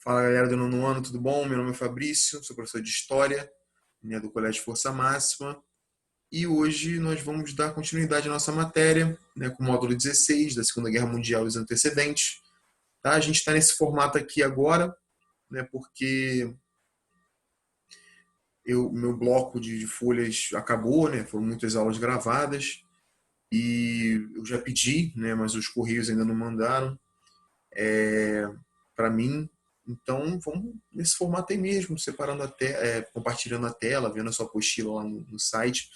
Fala galera do nono ano, tudo bom? Meu nome é Fabrício, sou professor de História, né, do Colégio Força Máxima, e hoje nós vamos dar continuidade à nossa matéria, né, com o módulo 16 da Segunda Guerra Mundial e os antecedentes. Tá? A gente está nesse formato aqui agora, né, porque meu bloco de folhas acabou, né, foram muitas aulas gravadas, e eu já pedi, né, mas os Correios ainda não mandaram para mim. Então, vamos nesse formato aí mesmo, separando compartilhando a tela, vendo a sua apostila lá no site,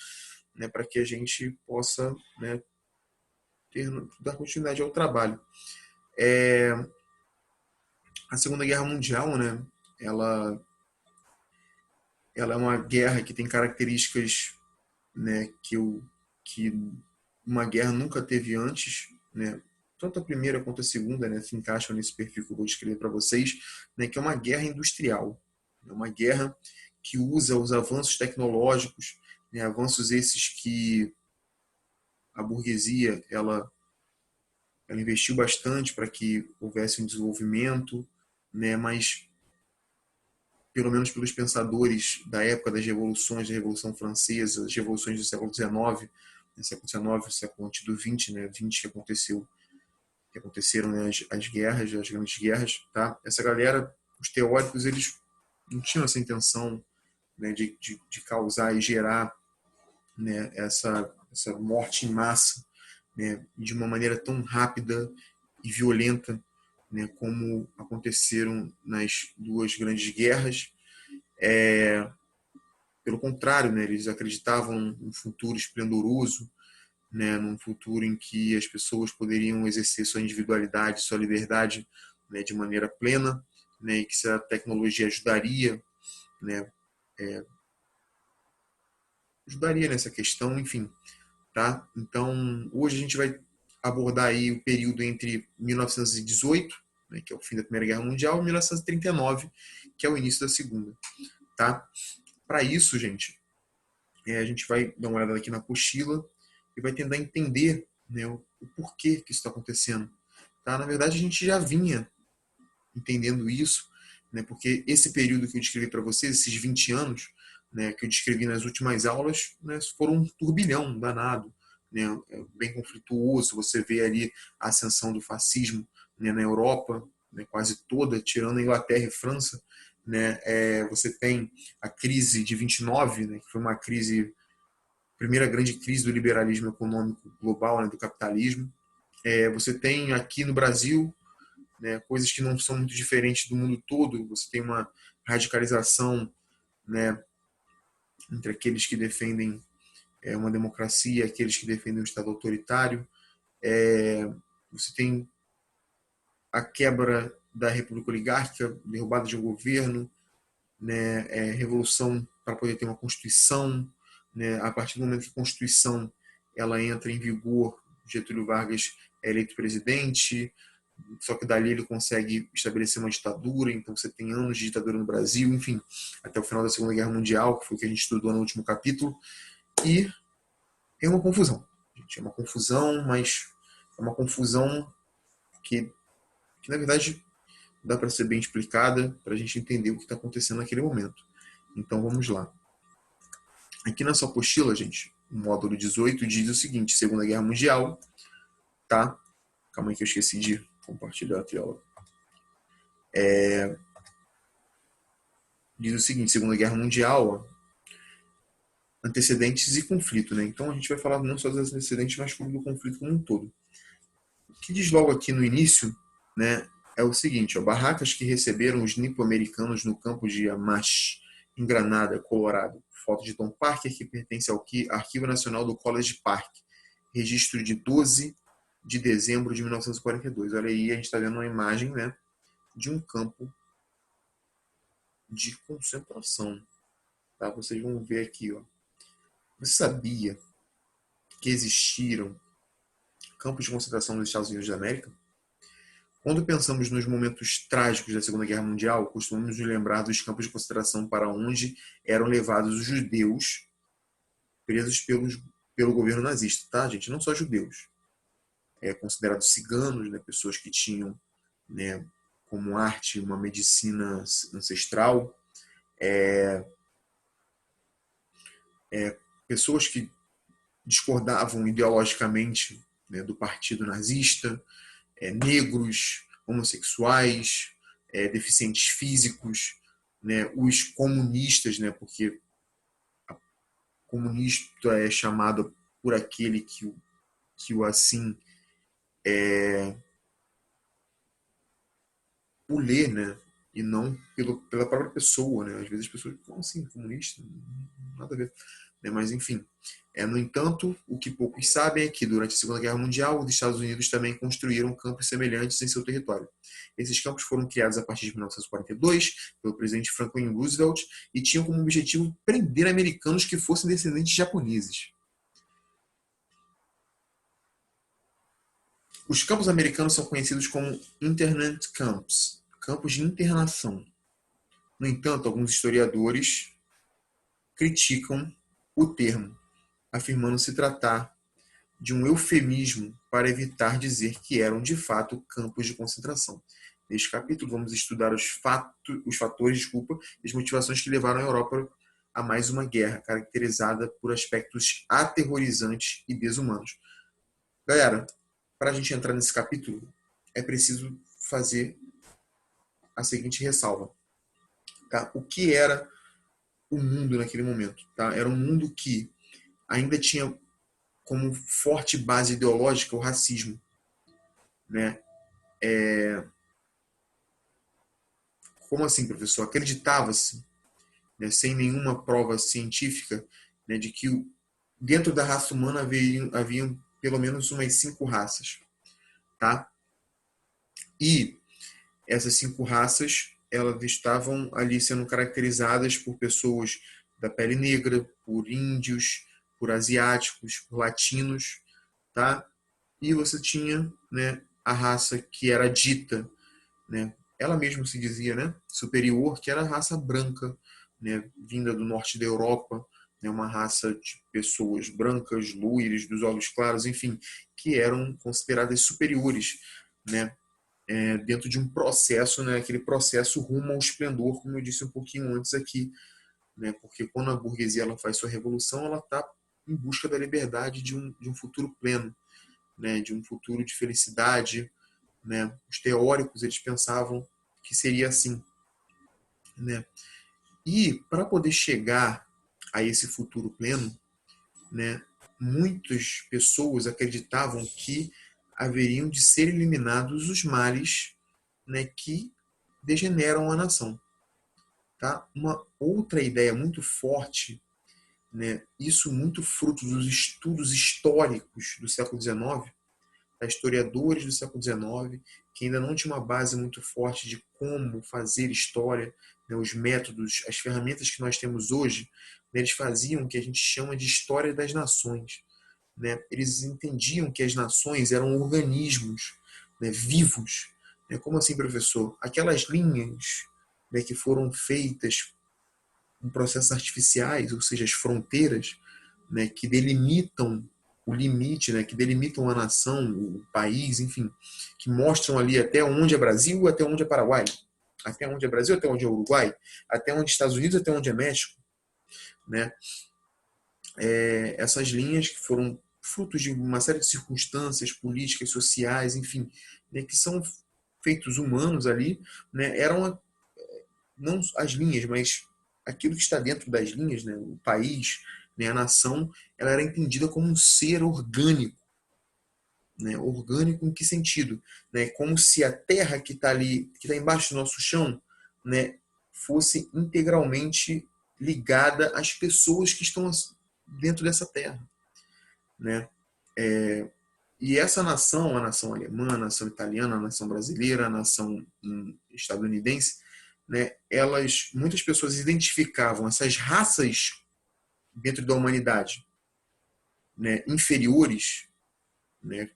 né, para que a gente possa, né, dar continuidade ao trabalho. A Segunda Guerra Mundial, né, ela, ela é uma guerra que tem características, né, que uma guerra nunca teve antes, né, tanto a primeira quanto a segunda, né, se encaixam nesse perfil que eu vou descrever para vocês, né, que é uma guerra industrial, é uma guerra que usa os avanços tecnológicos, né, avanços esses que a burguesia ela investiu bastante para que houvesse um desenvolvimento, né, mas pelo menos pelos pensadores da época das revoluções, da Revolução Francesa, das revoluções do século XIX, século XIX, século antes do XX, né, 20 que aconteceram, né, as guerras, as grandes guerras, tá? Essa galera, os teóricos, eles não tinham essa intenção, né, de causar e gerar, né, essa morte em massa, né, de uma maneira tão rápida e violenta, né, como aconteceram nas duas grandes guerras. Pelo contrário, né, eles acreditavam num futuro esplendoroso, né, num futuro em que as pessoas poderiam exercer sua individualidade, sua liberdade, né, de maneira plena, né, e que a tecnologia ajudaria, né, ajudaria nessa questão, enfim, tá? Então, hoje a gente vai abordar aí o período entre 1918, né, que é o fim da Primeira Guerra Mundial, e 1939, que é o início da Segunda, tá? Para isso, gente, a gente vai dar uma olhada aqui na apostila e vai tentar entender, né, o porquê que isso está acontecendo. Tá? Na verdade, a gente já vinha entendendo isso, né, porque esse período que eu descrevi para vocês, esses 20 anos, né, que eu descrevi nas últimas aulas, né, foram um turbilhão danado, né, bem conflituoso. Você vê ali a ascensão do fascismo, né, na Europa, né, quase toda, tirando a Inglaterra e França. Né, você tem a crise de 29, né, que foi uma crise, primeira grande crise do liberalismo econômico global, né, do capitalismo. Você tem aqui no Brasil, né, coisas que não são muito diferentes do mundo todo. Você tem uma radicalização, né, entre aqueles que defendem uma democracia, aqueles que defendem um Estado autoritário. Você tem a quebra da República Oligárquica, derrubada de um governo, né, revolução para poder ter uma Constituição. Né, a partir do momento que a Constituição ela entra em vigor, Getúlio Vargas é eleito presidente, só que dali ele consegue estabelecer uma ditadura. Então você tem anos de ditadura no Brasil, enfim, até o final da Segunda Guerra Mundial, que foi o que a gente estudou no último capítulo, e é uma confusão. Gente, é uma confusão, mas é uma confusão que na verdade dá para ser bem explicada para a gente entender o que está acontecendo naquele momento. Então vamos lá. Aqui na sua apostila, gente, o módulo 18 diz o seguinte: Segunda Guerra Mundial, tá? Calma aí que eu esqueci de compartilhar a tela. Diz o seguinte: Segunda Guerra Mundial, antecedentes e conflito, né? Então a gente vai falar não só dos antecedentes, mas do conflito como um todo. O que diz logo aqui no início, né, é o seguinte: ó, barracas que receberam os nipo-americanos no campo de Amash, em Granada, Colorado. Foto de Tom Parker, que pertence ao Arquivo Nacional do College Park. Registro de 12 de dezembro de 1942. Olha aí, a gente está vendo uma imagem, né, de um campo de concentração. Tá? Vocês vão ver aqui. Ó. Você sabia que existiram campos de concentração nos Estados Unidos da América? Quando pensamos nos momentos trágicos da Segunda Guerra Mundial, costumamos nos lembrar dos campos de concentração para onde eram levados os judeus presos pelo governo nazista, tá, gente? Não só judeus. Considerados ciganos, né, pessoas que tinham, né, como arte, uma medicina ancestral, pessoas que discordavam ideologicamente, né, do partido nazista, negros, homossexuais, deficientes físicos, né, os comunistas, né, porque comunista é chamado por aquele que o assim por ler, né, e não pela própria pessoa, né. Às vezes as pessoas, como assim, comunista? Nada a ver. Né? Mas, enfim. No entanto, o que poucos sabem é que, durante a Segunda Guerra Mundial, os Estados Unidos também construíram campos semelhantes em seu território. Esses campos foram criados a partir de 1942 pelo presidente Franklin Roosevelt e tinham como objetivo prender americanos que fossem descendentes de japoneses. Os campos americanos são conhecidos como internment camps, campos de internação. No entanto, alguns historiadores criticam o termo, afirmando se tratar de um eufemismo para evitar dizer que eram de fato campos de concentração. Neste capítulo, vamos estudar os fatores e as motivações que levaram a Europa a mais uma guerra, caracterizada por aspectos aterrorizantes e desumanos. Galera, para a gente entrar nesse capítulo, é preciso fazer a seguinte ressalva. Tá? O que era o mundo naquele momento? Tá? Era um mundo que ainda tinha como forte base ideológica o racismo. Né? Como assim, professor? Acreditava-se, né, sem nenhuma prova científica, né, de que dentro da raça humana haviam pelo menos umas 5 raças. Tá? E essas 5 raças, elas estavam ali sendo caracterizadas por pessoas da pele negra, por índios, por asiáticos, por latinos, tá? E você tinha, né, a raça que era dita, né, ela mesma se dizia, né, superior, que era a raça branca, né, vinda do norte da Europa, né, uma raça de pessoas brancas, loiras, dos olhos claros, enfim, que eram consideradas superiores, né, dentro de um processo, né, aquele processo rumo ao esplendor, como eu disse um pouquinho antes aqui, né, porque quando a burguesia ela faz sua revolução, ela está em busca da liberdade de um futuro pleno, né, de um futuro de felicidade, né. Os teóricos eles pensavam que seria assim, né. E para poder chegar a esse futuro pleno, né, muitas pessoas acreditavam que haveriam de ser eliminados os males, né, que degeneram a nação. Tá? Uma outra ideia muito forte, né, isso muito fruto dos estudos históricos do século XIX, historiadores do século XIX, que ainda não tinha uma base muito forte de como fazer história, né, os métodos, as ferramentas que nós temos hoje, né, eles faziam o que a gente chama de história das nações. Né? Eles entendiam que as nações eram organismos, né, vivos. Né? Como assim, professor? Aquelas linhas, né, que foram feitas em processos artificiais, ou seja, as fronteiras, né, que delimitam o limite, né, que delimitam a nação, o país, enfim, que mostram ali até onde é Brasil, até onde é Paraguai, até onde é Brasil, até onde é Uruguai, até onde é Estados Unidos, até onde é México, né? Essas linhas que foram frutos de uma série de circunstâncias políticas, sociais, enfim, né, que são feitos humanos ali, né, eram não as linhas, mas aquilo que está dentro das linhas, né, o país, né, a nação, ela era entendida como um ser orgânico. Né? Orgânico em que sentido? Né? Como se a terra que está ali, que está embaixo do nosso chão, né, fosse integralmente ligada às pessoas que estão dentro dessa terra. Né? E essa nação, a nação alemã, a nação italiana, a nação brasileira, a nação estadunidense, né, muitas pessoas identificavam essas raças dentro da humanidade, né, inferiores, né,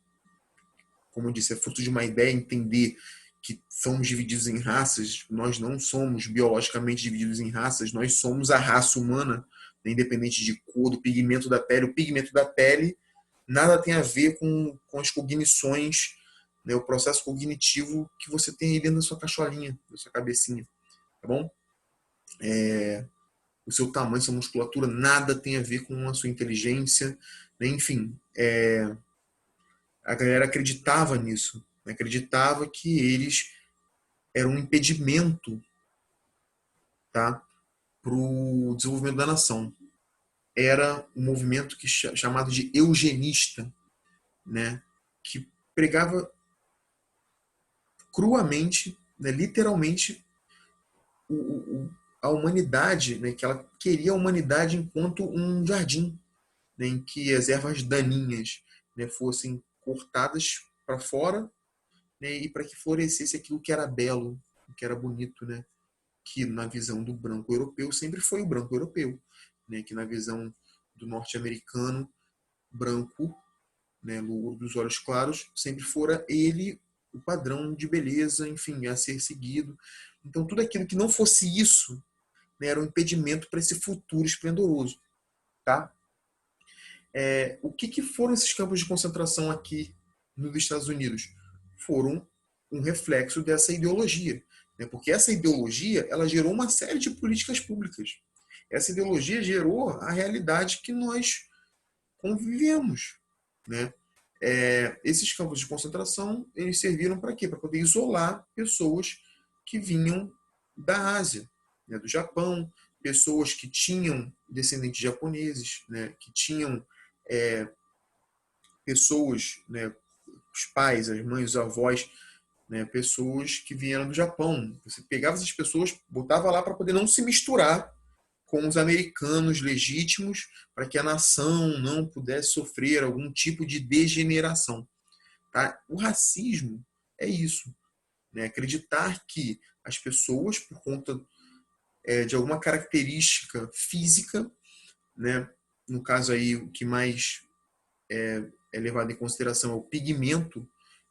como eu disse, é fruto de uma ideia, entender que somos divididos em raças, nós não somos biologicamente divididos em raças, nós somos a raça humana, né, independente de cor, do pigmento da pele. O pigmento da pele nada tem a ver com as cognições, né, o processo cognitivo que você tem aí dentro da sua cacholinha, da sua cabecinha, tá bom? O seu tamanho, sua musculatura, nada tem a ver com a sua inteligência, né? Enfim, a galera acreditava nisso, né? Acreditava que eles eram um impedimento, tá, para o desenvolvimento da nação. Era um movimento chamado de eugenista, né, que pregava cruamente, né, literalmente, a humanidade, né, que ela queria a humanidade enquanto um jardim, né, em que as ervas daninhas, né, fossem cortadas para fora, né, e para que florescesse aquilo que era belo, que era bonito, né, que na visão do branco europeu sempre foi o branco europeu, né, que na visão do norte-americano branco, né, dos olhos claros, sempre fora ele o padrão de beleza, enfim, a ser seguido. Então tudo aquilo que não fosse isso, né, era um impedimento para esse futuro esplendoroso, tá? O que foram esses campos de concentração aqui nos Estados Unidos? Foram um reflexo dessa ideologia, né? Porque essa ideologia ela gerou uma série de políticas públicas. Essa ideologia gerou a realidade que nós convivemos, né? Esses campos de concentração eles serviram para quê? Para poder isolar pessoas que vinham da Ásia, né? Do Japão, pessoas que tinham descendentes japoneses, né? Que tinham pessoas, né? Os pais, as mães, os avós, né? Pessoas que vieram do Japão. Você pegava essas pessoas, botava lá para poder não se misturar com os americanos legítimos, para que a nação não pudesse sofrer algum tipo de degeneração. Tá? O racismo é isso, né? Acreditar que as pessoas, por conta de alguma característica física, né? No caso aí o que mais é levado em consideração é o pigmento,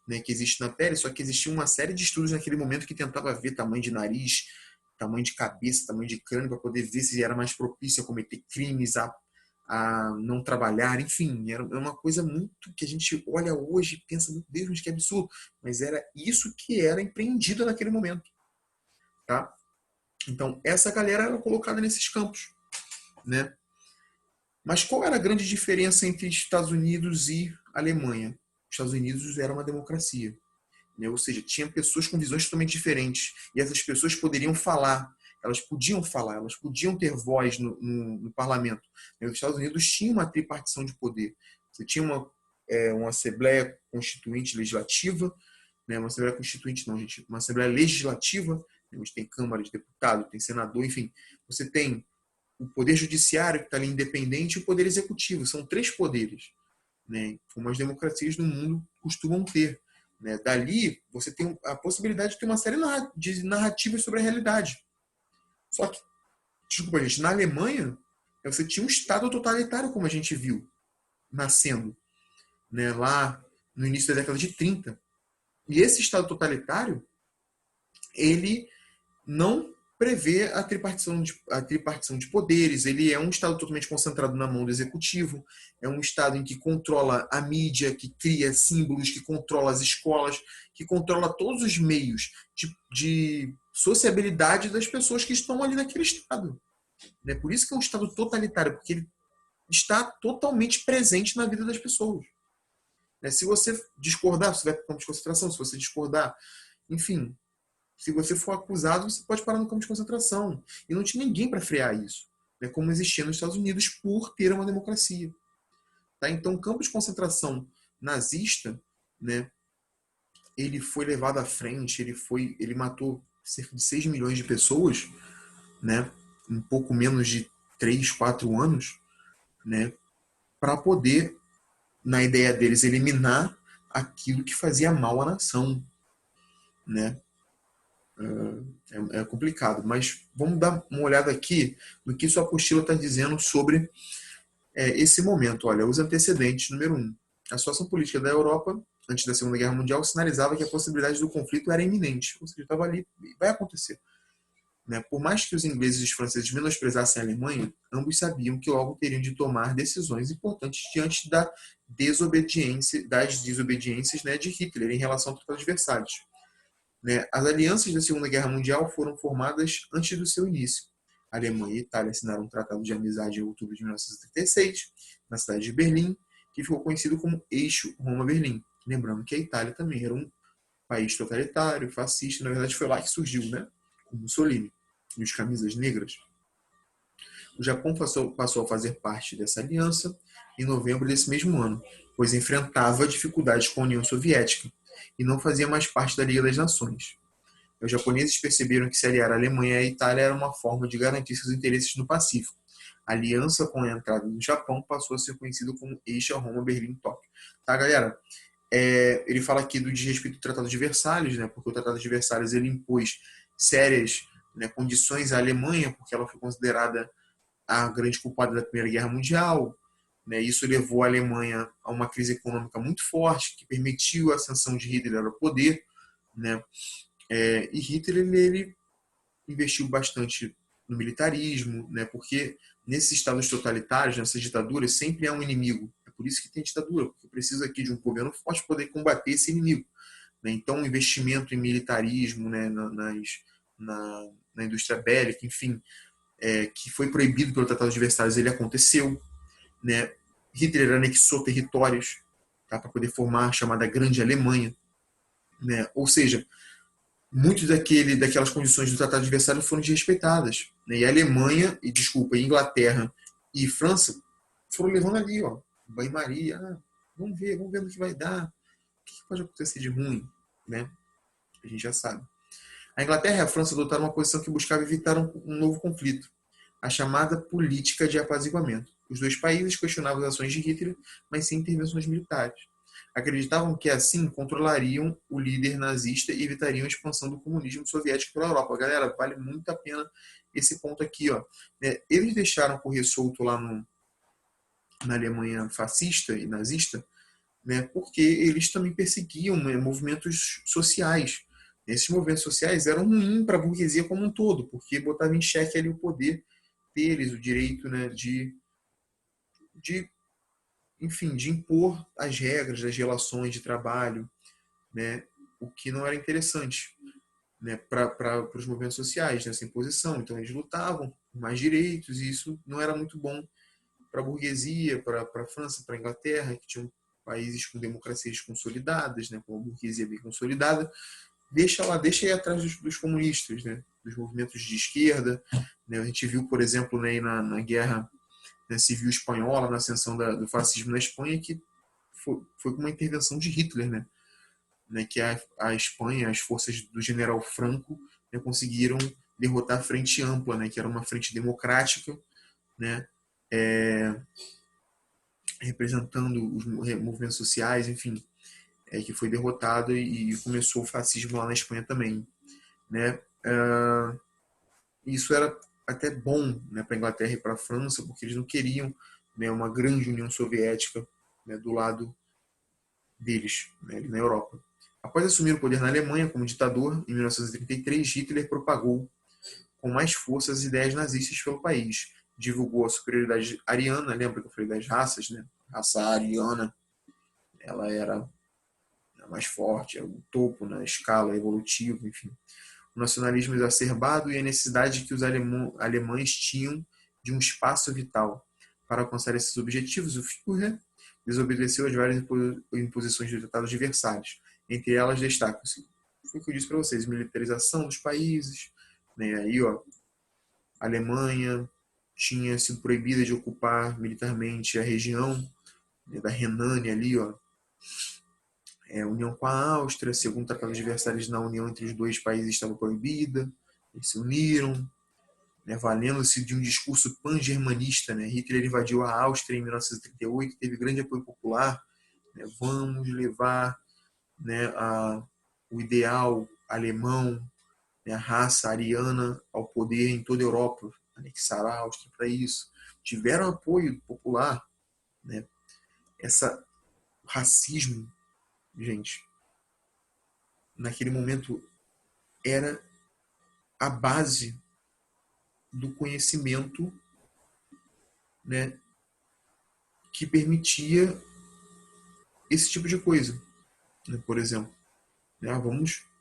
né, que existe na pele, só que existia uma série de estudos naquele momento que tentava ver tamanho de nariz, tamanho de cabeça, tamanho de crânio, para poder ver se era mais propício a cometer crimes, a não trabalhar, enfim, era uma coisa muito que a gente olha hoje e pensa, meu Deus, mas que absurdo, mas era isso que era empreendido naquele momento, tá? Então, essa galera era colocada nesses campos, né? Mas qual era a grande diferença entre Estados Unidos e Alemanha? Os Estados Unidos era uma democracia, né? Ou seja, tinha pessoas com visões totalmente diferentes e essas pessoas poderiam falar, elas podiam ter voz no parlamento. Os Estados Unidos tinham uma tripartição de poder. Você tinha uma Assembleia Constituinte Legislativa, né? Uma Assembleia Constituinte não, gente, uma Assembleia Legislativa, onde tem Câmara de Deputado, tem Senador, enfim. Você tem o Poder Judiciário, que está ali independente, e o Poder Executivo. São três poderes, né? Como as democracias no mundo costumam ter. Né? Dali, você tem a possibilidade de ter uma série de narrativas sobre a realidade. Só que, desculpa, gente, na Alemanha, você tinha um Estado totalitário, como a gente viu, nascendo, né? Lá no início da década de 30. E esse Estado totalitário, ele não prevê a tripartição de poderes, ele é um Estado totalmente concentrado na mão do executivo, é um Estado em que controla a mídia, que cria símbolos, que controla as escolas, que controla todos os meios de sociabilidade das pessoas que estão ali naquele Estado. É por isso que é um Estado totalitário, porque ele está totalmente presente na vida das pessoas. Se você discordar, você vai para o campo de concentração, se você discordar, enfim, se você for acusado, você pode parar no campo de concentração. E não tinha ninguém para frear isso, né, como existia nos Estados Unidos por ter uma democracia. Tá? Então, o campo de concentração nazista, né, ele foi levado à frente, ele matou cerca de 6 milhões de pessoas, né, em pouco menos de 3, 4 anos, né, para poder, na ideia deles, eliminar aquilo que fazia mal à nação, né? É complicado, mas vamos dar uma olhada aqui no que sua apostila está dizendo sobre esse momento. Olha, os antecedentes. Número 1. A situação política da Europa, antes da Segunda Guerra Mundial, sinalizava que a possibilidade do conflito era iminente. Ou seja, estava ali e vai acontecer. Né? Por mais que os ingleses e os franceses menosprezassem a Alemanha, ambos sabiam que logo teriam de tomar decisões importantes diante da das desobediências, né, de Hitler em relação ao Tratado de Versalhes. Né? As alianças da Segunda Guerra Mundial foram formadas antes do seu início. A Alemanha e a Itália assinaram um tratado de amizade em outubro de 1936, na cidade de Berlim, que ficou conhecido como Eixo Roma-Berlim. Lembrando que a Itália também era um país totalitário, fascista, na verdade foi lá que surgiu, né? O Mussolini e os camisas negras. O Japão passou a fazer parte dessa aliança em novembro desse mesmo ano, pois enfrentava dificuldades com a União Soviética e não fazia mais parte da Liga das Nações. Os japoneses perceberam que se aliar à Alemanha e à Itália era uma forma de garantir seus interesses no Pacífico. A aliança com a entrada do Japão passou a ser conhecido como Eixo Roma-Berlim-Tóquio. Tá, galera? Ele fala aqui do desrespeito do Tratado de Versalhes, né? Porque o Tratado de Versalhes ele impôs sérias, né, condições à Alemanha, porque ela foi considerada a grande culpada da Primeira Guerra Mundial. Né? Isso levou a Alemanha a uma crise econômica muito forte, que permitiu a ascensão de Hitler ao poder. Né? E Hitler ele investiu bastante no militarismo, né? Porque nesses estados totalitários, nessas ditaduras, sempre há um inimigo. É por isso que tem ditadura, porque precisa aqui de um governo forte para poder combater esse inimigo. Né? Então, o investimento em militarismo, né, na indústria bélica, enfim, que foi proibido pelo Tratado de Versalhes, ele aconteceu. Né? Hitler anexou territórios, tá, para poder formar a chamada Grande Alemanha. Né? Ou seja, muitas daquelas condições do Tratado de Versalhes foram desrespeitadas. Né? E a Alemanha, Inglaterra e França foram levando ali, ó, banho-maria. Vamos ver no que vai dar. O que pode acontecer de ruim? Né? A gente já sabe. A Inglaterra e a França adotaram uma posição que buscava evitar um novo conflito, a chamada política de apaziguamento. Os dois países questionavam as ações de Hitler, mas sem intervenções militares. Acreditavam que assim controlariam o líder nazista e evitariam a expansão do comunismo soviético pela Europa. Galera, vale muito a pena esse ponto aqui. Ó. Eles deixaram correr solto lá na Alemanha fascista e nazista, né, porque eles também perseguiam, né, movimentos sociais. Esses movimentos sociais eram ruins para a burguesia como um todo, porque botavam em xeque ali o poder deles, o direito, né, de enfim, de impor as regras das relações de trabalho, né, o que não era interessante, né, para os movimentos sociais, nessa imposição. Então, eles lutavam por mais direitos e isso não era muito bom para a burguesia, para a França, para a Inglaterra, que tinham países com democracias consolidadas, né, com uma burguesia bem consolidada. Deixa aí atrás dos comunistas, né, dos movimentos de esquerda. Né. A gente viu, por exemplo, né, na guerra, né, civil espanhola, na ascensão do fascismo na Espanha, que foi com uma intervenção de Hitler, né, que a Espanha, as forças do general Franco, né, conseguiram derrotar a Frente Ampla, né, que era uma frente democrática, né, representando os movimentos sociais, enfim, que foi derrotado e começou o fascismo lá na Espanha também. Né. Isso era até bom, né, para a Inglaterra e para a França, porque eles não queriam, né, uma grande União Soviética, né, do lado deles, né, ali na Europa. Após assumir o poder na Alemanha como ditador, em 1933, Hitler propagou com mais força as ideias nazistas pelo país. Divulgou a superioridade ariana, lembra que eu falei das raças, né? A raça ariana, ela era a mais forte, era o topo na escala evolutiva, enfim. O nacionalismo exacerbado e a necessidade que os alemães tinham de um espaço vital. Para alcançar esses objetivos, o Führer desobedeceu às várias imposições do Tratado de Versalhes. Entre elas destacam-se, foi o que eu disse para vocês, militarização dos países, né? Aí, ó, a Alemanha tinha sido proibida de ocupar militarmente a região, né, da Renânia ali, ó, união com a Áustria, segundo o Tratado de Versalhes, na união entre os dois países estava proibida, eles se uniram, né, valendo-se de um discurso pan-germanista. Né? Hitler invadiu a Áustria em 1938, teve grande apoio popular, né? Vamos levar, né, o ideal alemão, né, a raça ariana ao poder em toda a Europa, anexar a Áustria para isso. Tiveram apoio popular. Né? O racismo, gente, naquele momento era a base do conhecimento, né, que permitia esse tipo de coisa, né? Por exemplo, né?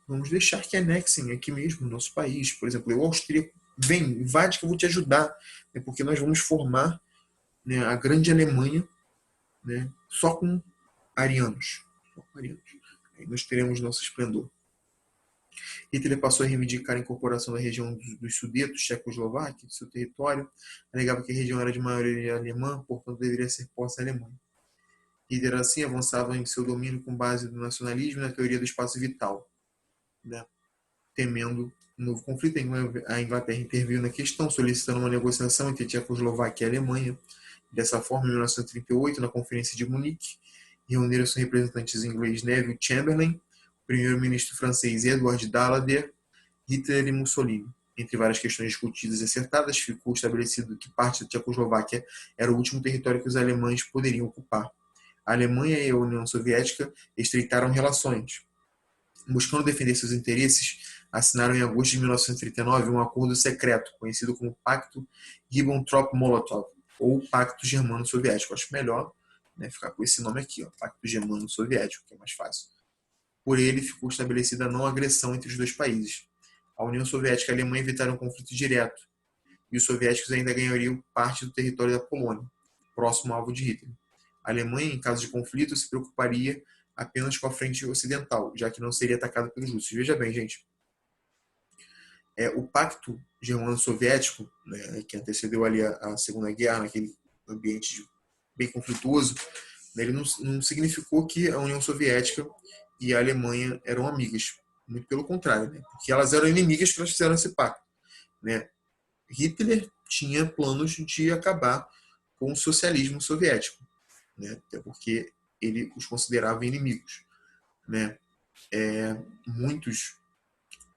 Vamos deixar que anexem aqui mesmo o nosso país. Por exemplo, o austríaco vem, invade que eu vou te ajudar, né? Porque nós vamos formar, né, a grande Alemanha, né, só com arianos. Só com arianos. Aí nós teremos nosso esplendor. Hitler passou a reivindicar a incorporação da região dos Sudetos, Tchecoslováquia, de seu território, alegava que a região era de maioria alemã, portanto deveria ser posse alemã. Hitler assim avançava em seu domínio com base no nacionalismo e na teoria do espaço vital, né? Temendo um novo conflito, a Inglaterra interviu na questão, solicitando uma negociação entre Tchecoslováquia e Alemanha. Dessa forma, em 1938, na Conferência de Munique, reuniram-se representantes ingleses Neville Chamberlain, o primeiro-ministro francês Edward Daladier, Hitler e Mussolini. Entre várias questões discutidas e acertadas, ficou estabelecido que parte da Tchecoslováquia era o último território que os alemães poderiam ocupar. A Alemanha e a União Soviética estreitaram relações. Buscando defender seus interesses, assinaram em agosto de 1939 um acordo secreto, conhecido como Pacto Ribbentrop-Molotov, ou Pacto Germano-Soviético. Acho melhor, né, ficar com esse nome aqui, ó, Pacto Germano-Soviético, que é mais fácil. Por ele, ficou estabelecida a não agressão entre os dois países. A União Soviética e a Alemanha evitaram um conflito direto, e os soviéticos ainda ganhariam parte do território da Polônia, próximo alvo de Hitler. A Alemanha, em caso de conflito, se preocuparia apenas com a frente ocidental, já que não seria atacada pelos russos. Veja bem, gente, o Pacto Germano-Soviético, né, que antecedeu ali a Segunda Guerra, naquele ambiente bem conflituoso, né, ele não significou que a União Soviética e a Alemanha eram amigas. Muito pelo contrário, né, porque elas eram inimigas que elas fizeram esse pacto, né. Hitler tinha planos de acabar com o socialismo soviético, né, até porque ele os considerava inimigos, né. Muitos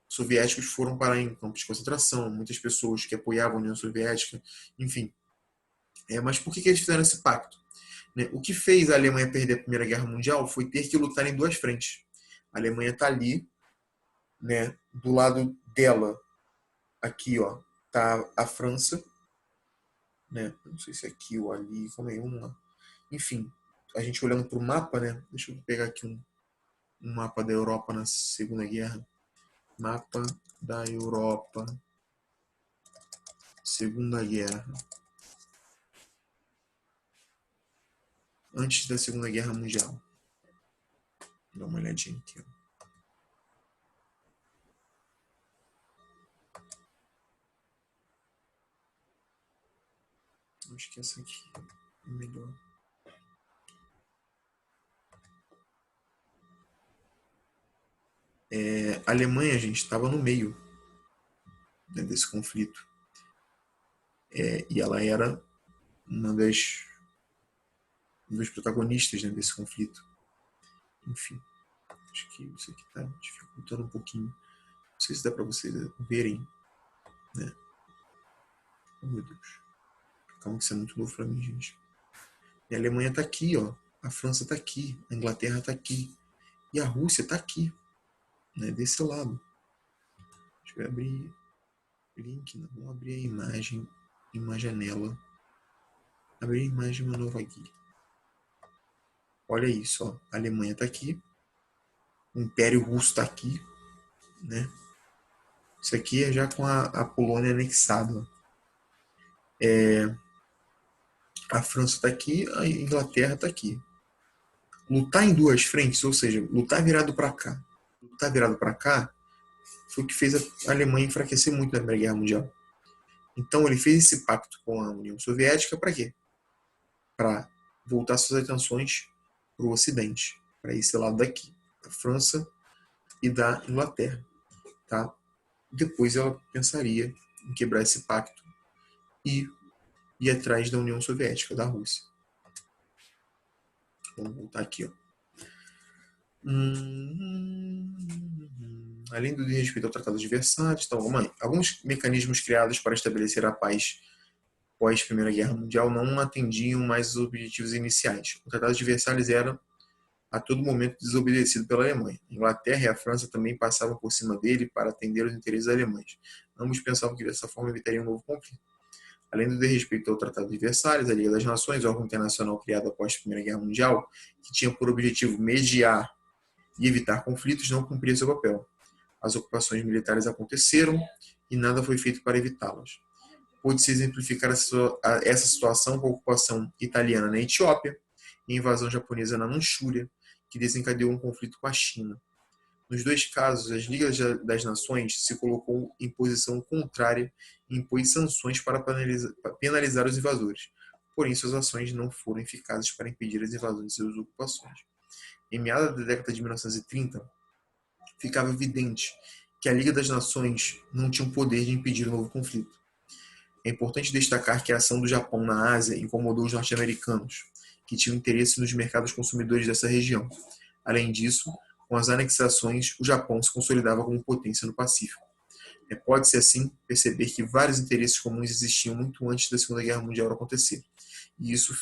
soviéticos foram parar em campos de concentração, muitas pessoas que apoiavam a União Soviética, enfim. Mas por que eles fizeram esse pacto? Né? O que fez a Alemanha perder a Primeira Guerra Mundial foi ter que lutar em duas frentes. A Alemanha está ali, né? Do lado dela, aqui, ó, tá a França, né? Não sei se é aqui ou ali, como é uma. Enfim, a gente olhando para o mapa, né? Deixa eu pegar aqui um mapa da Europa na Segunda Guerra. Mapa da Europa, Segunda Guerra. Antes da Segunda Guerra Mundial. Dá uma olhadinha aqui. Acho que essa aqui é melhor. A Alemanha, gente, estava no meio, né, desse conflito. E ela era uma dos protagonistas, né, desse conflito. Enfim, acho que isso aqui está dificultando um pouquinho. Não sei se dá para vocês verem, né? Oh, meu Deus. Calma que isso é muito novo para mim, gente. E a Alemanha está aqui, ó. A França está aqui. A Inglaterra está aqui. E a Rússia está aqui, né, desse lado. Deixa eu abrir link. Não. Vamos abrir a imagem em uma janela. Abrir a imagem em uma nova guia. Olha isso, ó. A Alemanha está aqui. O Império Russo está aqui, né? Isso aqui é já com a Polônia anexada. A França está aqui, a Inglaterra está aqui. Lutar em duas frentes, ou seja, lutar virado para cá. Lutar virado para cá foi o que fez a Alemanha enfraquecer muito na Primeira Guerra Mundial. Então ele fez esse pacto com a União Soviética para quê? Para voltar suas atenções para o Ocidente, para esse lado daqui, da França e da Inglaterra, tá? Depois ela pensaria em quebrar esse pacto e ir atrás da União Soviética, da Rússia. Vamos voltar aqui, ó. Além do respeito ao Tratado de Versalhes, então, alguns mecanismos criados para estabelecer a paz pós Primeira Guerra Mundial não atendiam mais os objetivos iniciais. O Tratado de Versalhes era a todo momento desobedecido pela Alemanha. A Inglaterra e a França também passavam por cima dele para atender os interesses alemães. Ambos pensavam que dessa forma evitariam um novo conflito. Além do desrespeito ao Tratado de Versalhes, a Liga das Nações, órgão internacional criado após a Primeira Guerra Mundial, que tinha por objetivo mediar e evitar conflitos, não cumpria seu papel. As ocupações militares aconteceram e nada foi feito para evitá-las. Pôde-se exemplificar essa situação com a ocupação italiana na Etiópia e a invasão japonesa na Manchúria, que desencadeou um conflito com a China. Nos dois casos, as Ligas das Nações se colocou em posição contrária e impôs sanções para penalizar os invasores. Porém, suas ações não foram eficazes para impedir as invasões de suas ocupações. Em meados da década de 1930, ficava evidente que a Liga das Nações não tinha o poder de impedir um novo conflito. É importante destacar que a ação do Japão na Ásia incomodou os norte-americanos, que tinham interesse nos mercados consumidores dessa região. Além disso, com as anexações, o Japão se consolidava como potência no Pacífico. Pode-se, assim, perceber que vários interesses comuns existiam muito antes da Segunda Guerra Mundial acontecer, e isso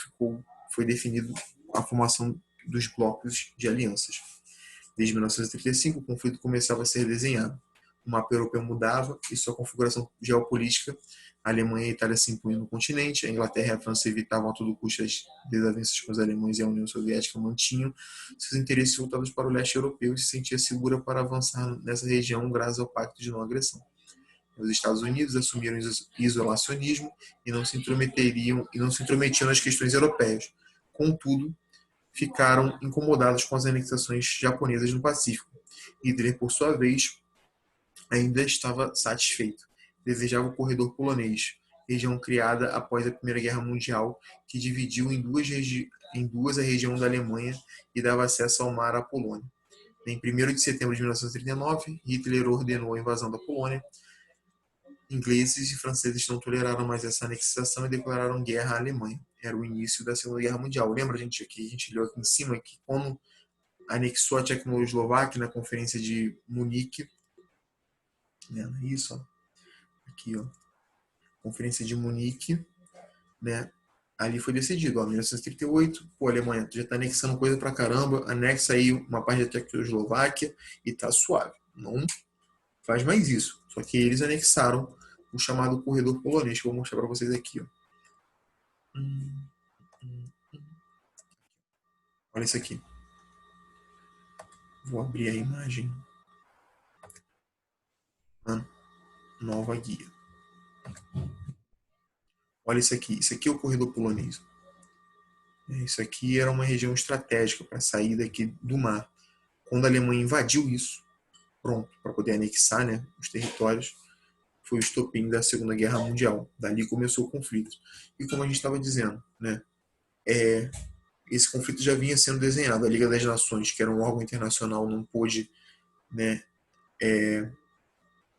foi definido a formação dos blocos de alianças. Desde 1935, o conflito começava a ser desenhado. O mapa europeu mudava e sua configuração geopolítica, a Alemanha e a Itália se impunham no continente, a Inglaterra e a França evitavam a todo custo as desavenças com os alemães e a União Soviética mantinham seus interesses voltados para o leste europeu e se sentia segura para avançar nessa região graças ao Pacto de Não Agressão. Os Estados Unidos assumiram isolacionismo e não se intrometiam nas questões europeias. Contudo, ficaram incomodados com as anexações japonesas no Pacífico. Hitler, por sua vez, ainda estava satisfeito. Desejava o corredor polonês, região criada após a Primeira Guerra Mundial, que dividiu em duas a região da Alemanha e dava acesso ao mar à Polônia. Em 1º de setembro de 1939, Hitler ordenou a invasão da Polônia. Ingleses e franceses não toleraram mais essa anexação e declararam guerra à Alemanha. Era o início da Segunda Guerra Mundial. Lembra, gente, que a gente leu aqui em cima que quando anexou a Tchecoslováquia na Conferência de Munique, né? Isso, ó. Aqui, ó. Conferência de Munique, né? Ali foi decidido, ó, 1938, pô, a Alemanha já está anexando coisa pra caramba, anexa aí uma parte da Tchecoslováquia e tá suave. Não faz mais isso. Só que eles anexaram o chamado corredor polonês, que eu vou mostrar para vocês aqui, ó. Olha isso aqui. Vou abrir a imagem. Nova guia. Olha isso aqui. Isso aqui é o corredor polonês. Isso aqui era uma região estratégica para sair daqui do mar. Quando a Alemanha invadiu isso, pronto, para poder anexar, né, os territórios, foi o estopim da Segunda Guerra Mundial. Dali começou o conflito. E como a gente estava dizendo, né, esse conflito já vinha sendo desenhado. A Liga das Nações, que era um órgão internacional, não pôde, né,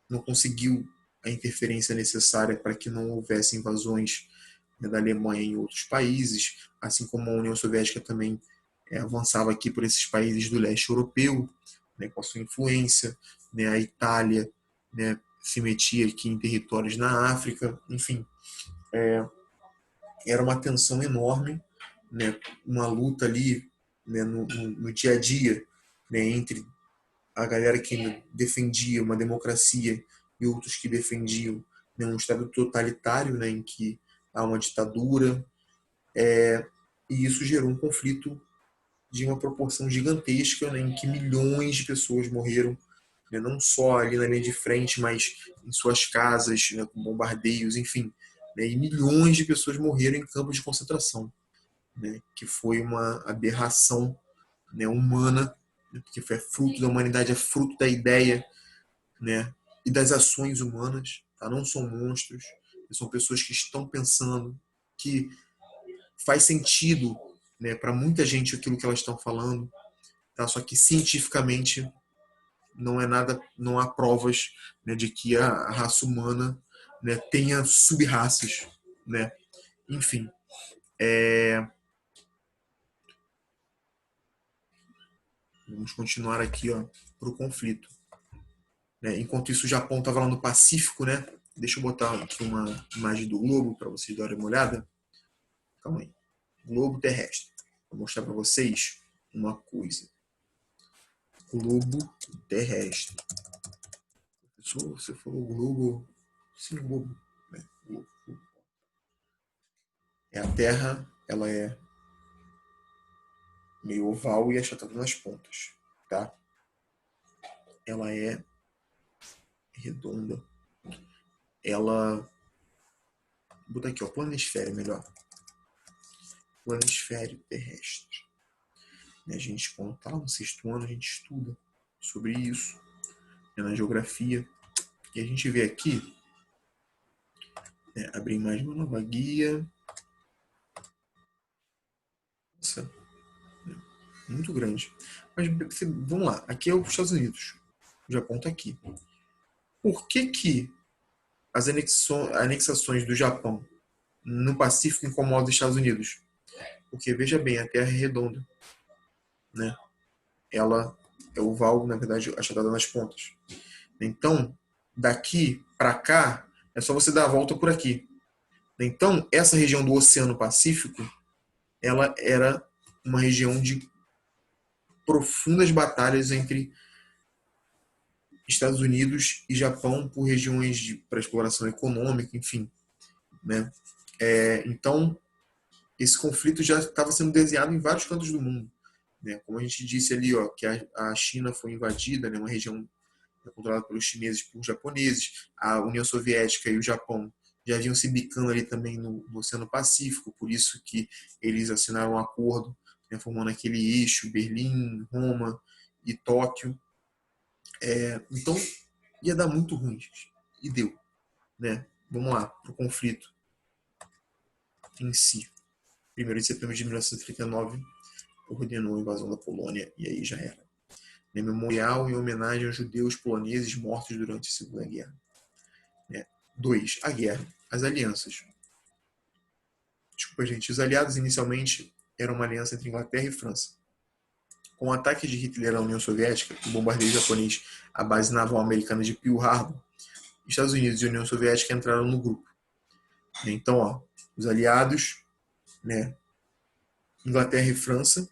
não conseguiu a interferência necessária para que não houvesse invasões, né, da Alemanha em outros países, assim como a União Soviética também avançava aqui por esses países do leste europeu, né, com a sua influência, né, a Itália, né, se metia aqui em territórios na África, enfim, era uma tensão enorme, né, uma luta ali, né, no dia a dia, né, entre a galera que defendia uma democracia e outros que defendiam, né, um Estado totalitário, né, em que há uma ditadura, e isso gerou um conflito de uma proporção gigantesca, né, em que milhões de pessoas morreram, né, não só ali na linha de frente, mas em suas casas, né, com bombardeios, enfim, né, e milhões de pessoas morreram em campos de concentração, né, que foi uma aberração, né, humana, né, porque foi fruto da humanidade, é fruto da ideia, né, e das ações humanas, tá? Não são monstros, são pessoas que estão pensando, que faz sentido, né, para muita gente aquilo que elas estão falando, tá? Só que cientificamente não é nada, não há provas, né, de que a raça humana, né, tenha sub-raças, né? Enfim, vamos continuar aqui, ó, para o conflito. Né? Enquanto isso, o Japão estava lá no Pacífico, né? Deixa eu botar aqui uma imagem do globo para vocês darem uma olhada. Calma aí. Globo terrestre. Vou mostrar para vocês uma coisa. Globo terrestre. Professor, você falou globo? Sim, globo. Né? Globo. A Terra, ela é meio oval e achatada nas pontas, tá? Ela é redonda. Ela, vou botar aqui, ó, planisfério melhor. Planisfério terrestre. A gente, quando está no sexto ano, a gente estuda sobre isso, né, na geografia. E a gente vê aqui, né, abrir mais uma nova guia. Nossa, muito grande. Mas vamos lá, aqui é os Estados Unidos. O Japão está aqui. Por que as anexações do Japão no Pacífico incomodam os Estados Unidos? Porque, veja bem, a Terra é redonda, né? Ela é oval, na verdade, achatada nas pontas. Então, daqui para cá, é só você dar a volta por aqui. Então, essa região do Oceano Pacífico, ela era uma região de profundas batalhas entre Estados Unidos e Japão por regiões para exploração econômica, enfim, né? Então, esse conflito já estava sendo desenhado em vários cantos do mundo, né? Como a gente disse ali, ó, que a China foi invadida, né? Uma região controlada pelos chineses e por japoneses, a União Soviética e o Japão já haviam se bicando ali também no Oceano Pacífico, por isso que eles assinaram um acordo, né, formando aquele eixo Berlim, Roma e Tóquio. Então ia dar muito ruim, gente. E deu, né? Vamos lá, para o conflito em si. 1º de setembro de 1939 ordenou a invasão da Polônia e aí já era. Memorial em homenagem aos judeus poloneses mortos durante a Segunda Guerra. 2. A guerra. As alianças. Desculpa, gente. Os aliados inicialmente eram uma aliança entre Inglaterra e França. Com o ataque de Hitler à União Soviética e o bombardeio japonês à base naval americana de Pearl Harbor, Estados Unidos e União Soviética entraram no grupo. Então, ó, os aliados, né, Inglaterra e França,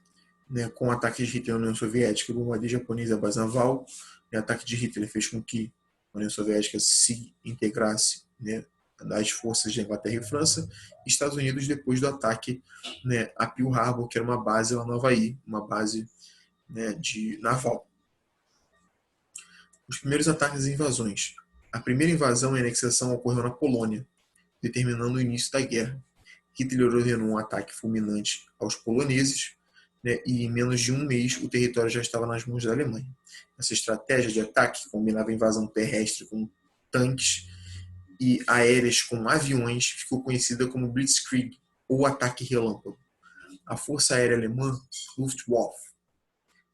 né, com o ataque de Hitler à União Soviética e o bombardeio japonês à base naval, o ataque de Hitler fez com que a União Soviética se integrasse, né, das forças de Inglaterra e França, e Estados Unidos depois do ataque, né, a Pearl Harbor, que era uma base lá no Havaí, uma base, né, de naval. Os primeiros ataques e invasões. A primeira invasão e anexação ocorreu na Polônia, determinando o início da guerra. Hitler ordenou um ataque fulminante aos poloneses, né, e em menos de um mês o território já estava nas mãos da Alemanha. Essa estratégia de ataque combinava invasão terrestre com tanques e aéreas com aviões, ficou conhecida como Blitzkrieg, ou ataque relâmpago. A Força Aérea Alemã, Luftwaffe,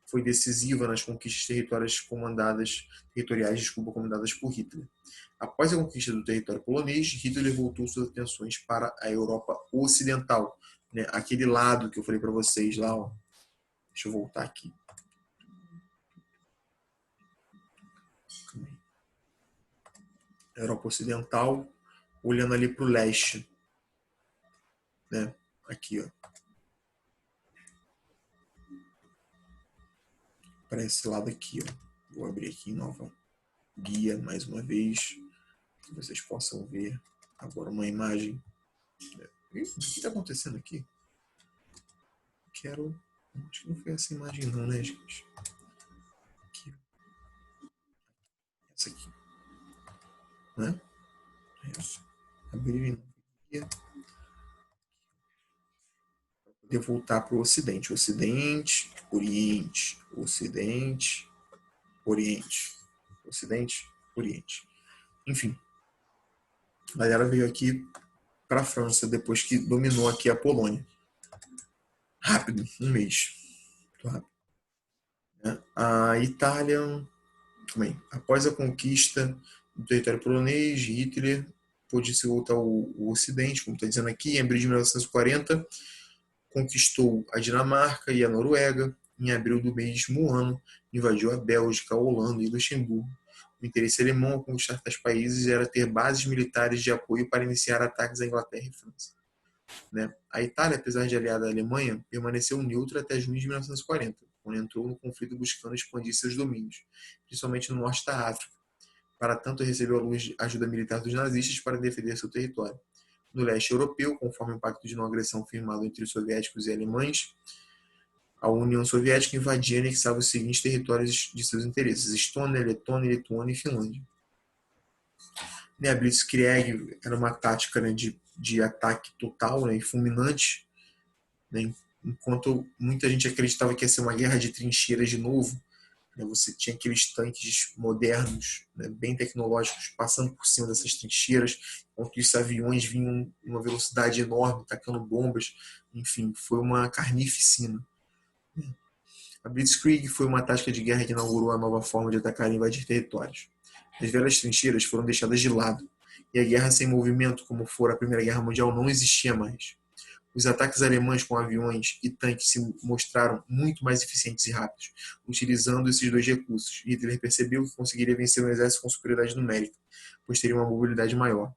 foi decisiva nas conquistas territoriais comandadas por Hitler. Após a conquista do território polonês, Hitler voltou suas atenções para a Europa Ocidental, né? Aquele lado que eu falei para vocês lá, ó. Deixa eu voltar aqui. Europa Ocidental, olhando ali para o leste, né? Aqui, ó. Para esse lado aqui, ó. Vou abrir aqui em nova guia mais uma vez, que vocês possam ver agora uma imagem. O que está acontecendo aqui? Quero. Acho que não foi essa imagem, não, né, gente? Aqui. Essa aqui. Né? Essa. Abrir em guia. Poder voltar para o Ocidente. Ocidente, Oriente. Ocidente, Oriente. Ocidente, Oriente. Enfim. A galera veio aqui para a França depois que dominou aqui a Polônia. Rápido, um mês. Muito rápido. A Itália, também, após a conquista do território polonês, Hitler pôde se voltar ao Ocidente, como está dizendo aqui, em abril de 1940, conquistou a Dinamarca e a Noruega. Em abril do mesmo ano, invadiu a Bélgica, a Holanda e Luxemburgo. O interesse alemão ao conquistar tais países era ter bases militares de apoio para iniciar ataques à Inglaterra e França. Né? A Itália, apesar de aliada à Alemanha, permaneceu neutra até junho de 1940, quando entrou no conflito buscando expandir seus domínios, principalmente no norte da África. Para tanto, recebeu ajuda militar dos nazistas para defender seu território. no leste europeu, conforme o pacto de não agressão firmado entre os soviéticos e alemães. A União Soviética invadia e anexava os seguintes territórios de seus interesses: Estônia, Letônia, Lituânia e Finlândia. A Blitzkrieg era uma tática, né, de ataque total, né, e fulminante, né, enquanto muita gente acreditava que ia ser uma guerra de trincheiras de novo, né, você tinha aqueles tanques modernos, né, bem tecnológicos, passando por cima dessas trincheiras, enquanto esses aviões vinham em uma velocidade enorme, tacando bombas, enfim, foi uma carnificina. A Blitzkrieg foi uma tática de guerra que inaugurou a nova forma de atacar e invadir territórios. As velhas trincheiras foram deixadas de lado, e a guerra sem movimento, como fora a Primeira Guerra Mundial, não existia mais. Os ataques alemães com aviões e tanques se mostraram muito mais eficientes e rápidos, utilizando esses dois recursos. Hitler percebeu que conseguiria vencer um exército com superioridade numérica, pois teria uma mobilidade maior.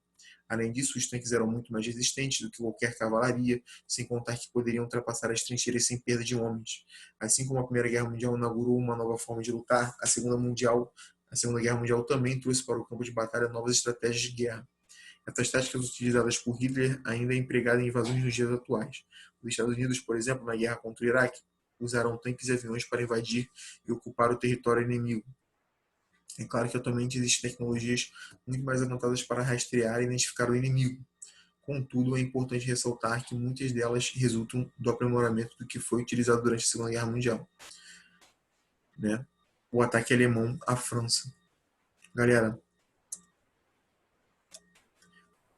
Além disso, os tanques eram muito mais resistentes do que qualquer cavalaria, sem contar que poderiam ultrapassar as trincheiras sem perda de homens. Assim como a Primeira Guerra Mundial inaugurou uma nova forma de lutar, a Segunda Guerra Mundial também trouxe para o campo de batalha novas estratégias de guerra. Essas táticas utilizadas por Hitler ainda é empregada em invasões nos dias atuais. Os Estados Unidos, por exemplo, na guerra contra o Iraque, usaram tanques e aviões para invadir e ocupar o território inimigo. É claro que atualmente existem tecnologias muito mais avançadas para rastrear e identificar o inimigo. Contudo, é importante ressaltar que muitas delas resultam do aprimoramento do que foi utilizado durante a Segunda Guerra Mundial. Né? O ataque alemão à França. Galera,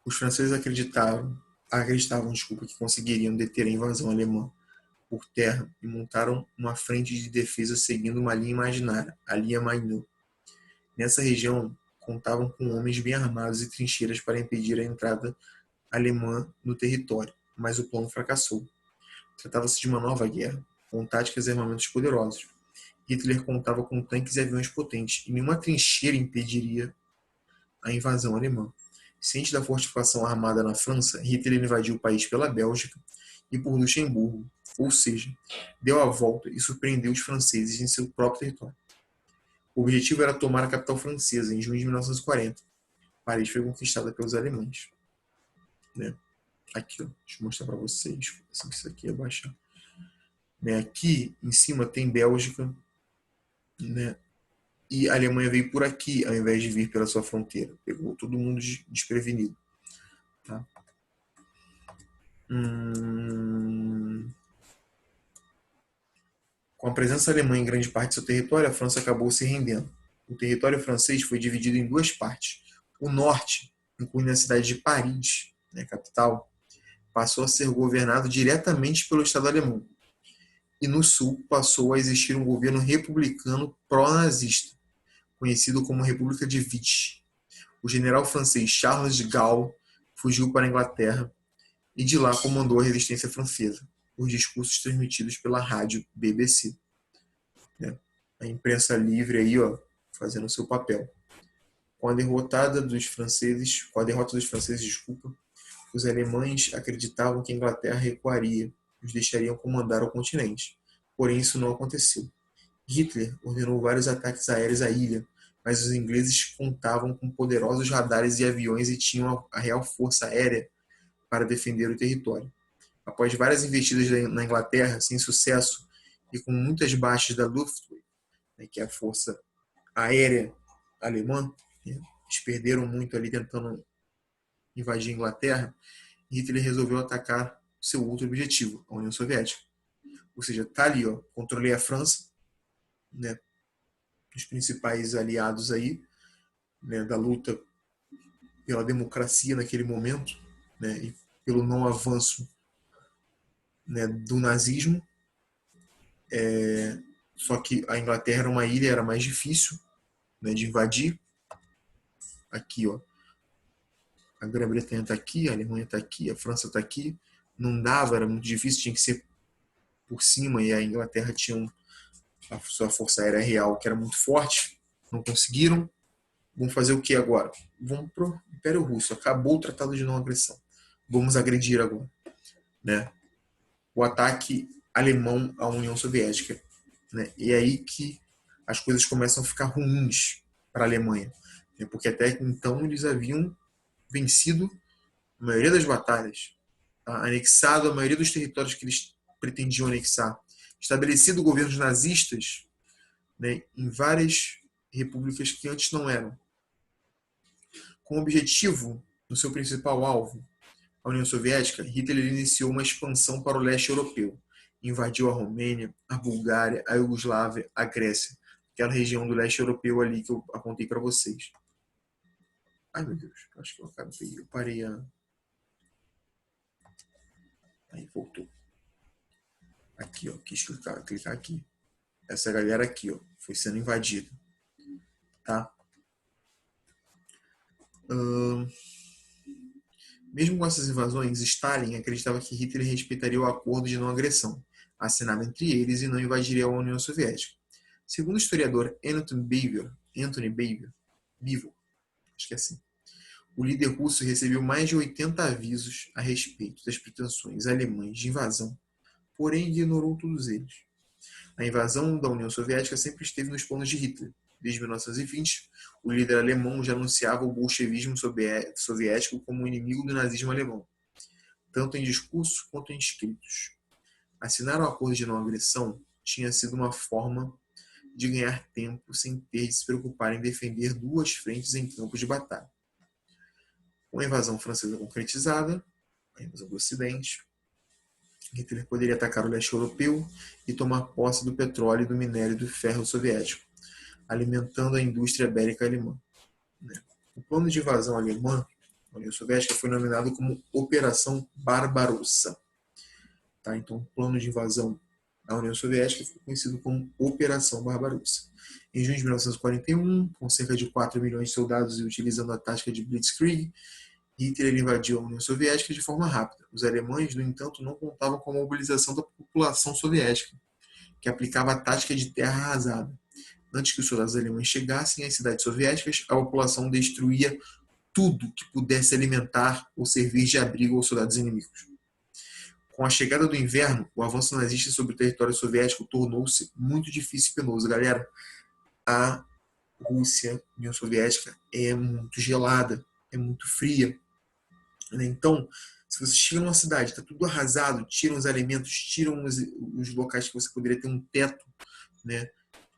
os franceses acreditavam que conseguiriam deter a invasão alemã por terra e montaram uma frente de defesa seguindo uma linha imaginária, a linha Maginot. Nessa região, contavam com homens bem armados e trincheiras para impedir a entrada alemã no território, mas o plano fracassou. Tratava-se de uma nova guerra, com táticas e armamentos poderosos. Hitler contava com tanques e aviões potentes, e nenhuma trincheira impediria a invasão alemã. Ciente da fortificação armada na França, Hitler invadiu o país pela Bélgica e por Luxemburgo, ou seja, deu a volta e surpreendeu os franceses em seu próprio território. O objetivo era tomar a capital francesa em junho de 1940. Paris foi conquistada pelos alemães. Né? Aqui, ó, deixa eu mostrar para vocês. Assim que isso aqui é baixar. Né? Aqui em cima tem Bélgica, né? E a Alemanha veio por aqui, ao invés de vir pela sua fronteira. Pegou todo mundo desprevenido. Tá? Com a presença alemã em grande parte do seu território, a França acabou se rendendo. O território francês foi dividido em duas partes. O norte, incluindo a cidade de Paris, né, capital, passou a ser governado diretamente pelo Estado alemão. E no sul passou a existir um governo republicano pró-nazista, conhecido como República de Vichy. O general francês Charles de Gaulle fugiu para a Inglaterra e de lá comandou a resistência francesa, por discursos transmitidos pela rádio BBC. A imprensa livre aí, ó, fazendo o seu papel. Com a derrota dos franceses, os alemães acreditavam que a Inglaterra recuaria e os deixariam comandar o continente. Porém, isso não aconteceu. Hitler ordenou vários ataques aéreos à ilha, mas os ingleses contavam com poderosos radares e aviões e tinham a real força aérea para defender o território. Após várias investidas na Inglaterra, sem sucesso, e com muitas baixas da Luftwaffe, que é a força aérea alemã, eles perderam muito ali tentando invadir a Inglaterra, Hitler resolveu atacar seu outro objetivo, a União Soviética. Ou seja, tá ali, ó, controlei a França, né, os principais aliados aí, né, da luta pela democracia naquele momento, né, e pelo não avanço, né, do nazismo. Só que a Inglaterra era uma ilha, era mais difícil, né, de invadir. Aqui, ó, a Grã-Bretanha está aqui, a Alemanha está aqui, a França está aqui. Não dava, era muito difícil, tinha que ser por cima, e a Inglaterra tinha a sua força aérea real, que era muito forte. Não conseguiram. Vamos fazer o que agora? Vamos para o Império Russo. Acabou o Tratado de Não Agressão. Vamos agredir agora. Né? O ataque alemão à União Soviética. Né? E é aí que as coisas começam a ficar ruins para a Alemanha. Né? Porque até então eles haviam vencido a maioria das batalhas, tá? Anexado a maioria dos territórios que eles pretendiam anexar, estabelecido governos nazistas, né, em várias repúblicas que antes não eram. Com o objetivo, no seu principal alvo, a União Soviética, Hitler iniciou uma expansão para o leste europeu. Invadiu a Romênia, a Bulgária, a Iugoslávia, a Grécia, aquela região do leste europeu ali que eu apontei para vocês. Ai, meu Deus, acho que eu parei a... Aí, voltou. Aqui, ó, quis clicar aqui. Essa galera aqui, ó, foi sendo invadida. Tá? Mesmo com essas invasões, Stalin acreditava que Hitler respeitaria o acordo de não agressão, assinado entre eles, e não invadiria a União Soviética. Segundo o historiador Anthony Beevor, acho que é assim, o líder russo recebeu mais de 80 avisos a respeito das pretensões alemãs de invasão, porém ignorou todos eles. A invasão da União Soviética sempre esteve nos planos de Hitler. Desde 1920, o líder alemão já anunciava o bolchevismo soviético como inimigo do nazismo alemão, tanto em discurso quanto em escritos. Assinar o acordo de não agressão tinha sido uma forma de ganhar tempo sem ter de se preocupar em defender duas frentes em campos de batalha. Com a invasão francesa concretizada, a invasão do Ocidente, Hitler poderia atacar o leste europeu e tomar posse do petróleo e do minério do ferro soviético, alimentando a indústria bélica alemã. O plano de invasão alemã, a União Soviética, foi nominado como Operação Barbarossa. Tá? Então, o plano de invasão da União Soviética foi conhecido como Operação Barbarossa. Em junho de 1941, com cerca de 4 milhões de soldados e utilizando a tática de Blitzkrieg, Hitler invadiu a União Soviética de forma rápida. Os alemães, no entanto, não contavam com a mobilização da população soviética, que aplicava a tática de terra arrasada. Antes que os soldados alemães chegassem às cidades soviéticas, a população destruía tudo que pudesse alimentar ou servir de abrigo aos soldados inimigos. Com a chegada do inverno, o avanço nazista sobre o território soviético tornou-se muito difícil e penoso. Galera, a Rússia, União Soviética, é muito gelada, é muito fria. Então, se você chega numa cidade, está tudo arrasado, tiram os alimentos, tiram os locais que você poderia ter um teto, né?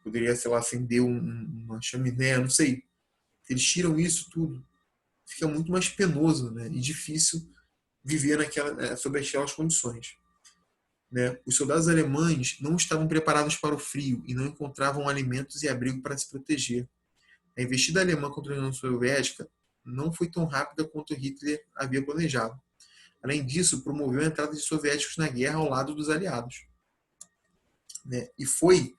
Poderia, sei lá, acender uma chaminé, não sei. Eles tiram isso tudo. Fica muito mais penoso, né? E difícil viver sob aquelas condições. Né? Os soldados alemães não estavam preparados para o frio e não encontravam alimentos e abrigo para se proteger. A investida alemã contra a União Soviética não foi tão rápida quanto Hitler havia planejado. Além disso, promoveu a entrada de soviéticos na guerra ao lado dos aliados. Né? E foi,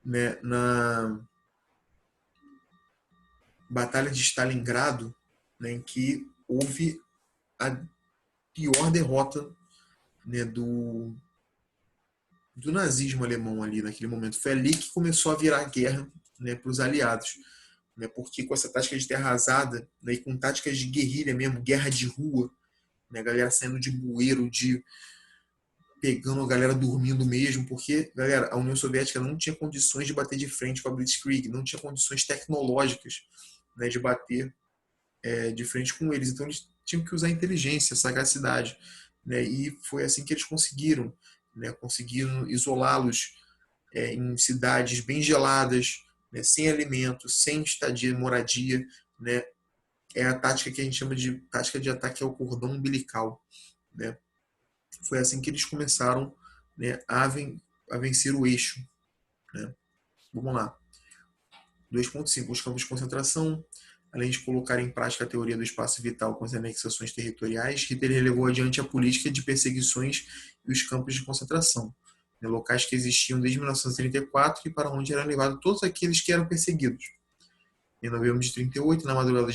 né, na Batalha de Stalingrado, né, em que houve a pior derrota, né, do nazismo alemão ali naquele momento. Foi ali que começou a virar guerra, né, para os aliados. Né, porque com essa tática de terra arrasada, né, e com táticas de guerrilha mesmo, guerra de rua, né, a galera saindo de bueiro, pegando a galera dormindo mesmo, porque, galera, a União Soviética não tinha condições de bater de frente com a Blitzkrieg, não tinha condições tecnológicas, né, de bater de frente com eles. Então eles tinham que usar inteligência, sagacidade. Né, e foi assim que eles conseguiram. Né, conseguiram isolá-los em cidades bem geladas, né, sem alimentos, sem estadia, moradia. Né, é a tática que a gente chama de tática de ataque ao cordão umbilical. Né. Foi assim que eles começaram, né, a vencer o eixo. Né. Vamos lá. 2.5. Os campos de concentração. Além de colocar em prática a teoria do espaço vital com as anexações territoriais, Hitler levou adiante a política de perseguições e os campos de concentração, né, locais que existiam desde 1934 e para onde eram levados todos aqueles que eram perseguidos. Em novembro de 1938, na madrugada do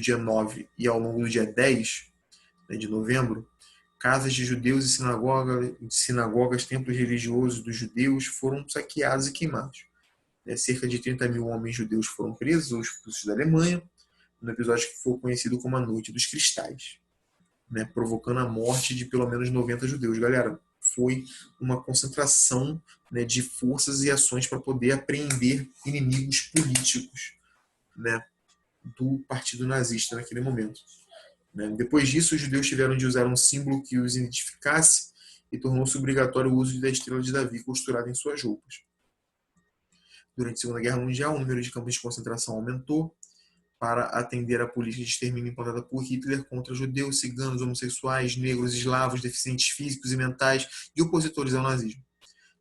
dia 9 e ao longo do dia 10, né, de novembro, casas de judeus e sinagogas, templos religiosos dos judeus foram saqueados e queimados. Cerca de 30 mil homens judeus foram presos ou expulsos da Alemanha, no episódio que foi conhecido como a Noite dos Cristais, né, provocando a morte de pelo menos 90 judeus. Galera, foi uma concentração, né, de forças e ações para poder apreender inimigos políticos. Né. do partido nazista naquele momento. Depois disso, os judeus tiveram de usar um símbolo que os identificasse e tornou-se obrigatório o uso da estrela de Davi costurada em suas roupas. Durante a Segunda Guerra Mundial, o número de campos de concentração aumentou para atender à política de extermínio implantada por Hitler contra judeus, ciganos, homossexuais, negros, eslavos, deficientes físicos e mentais e opositores ao nazismo.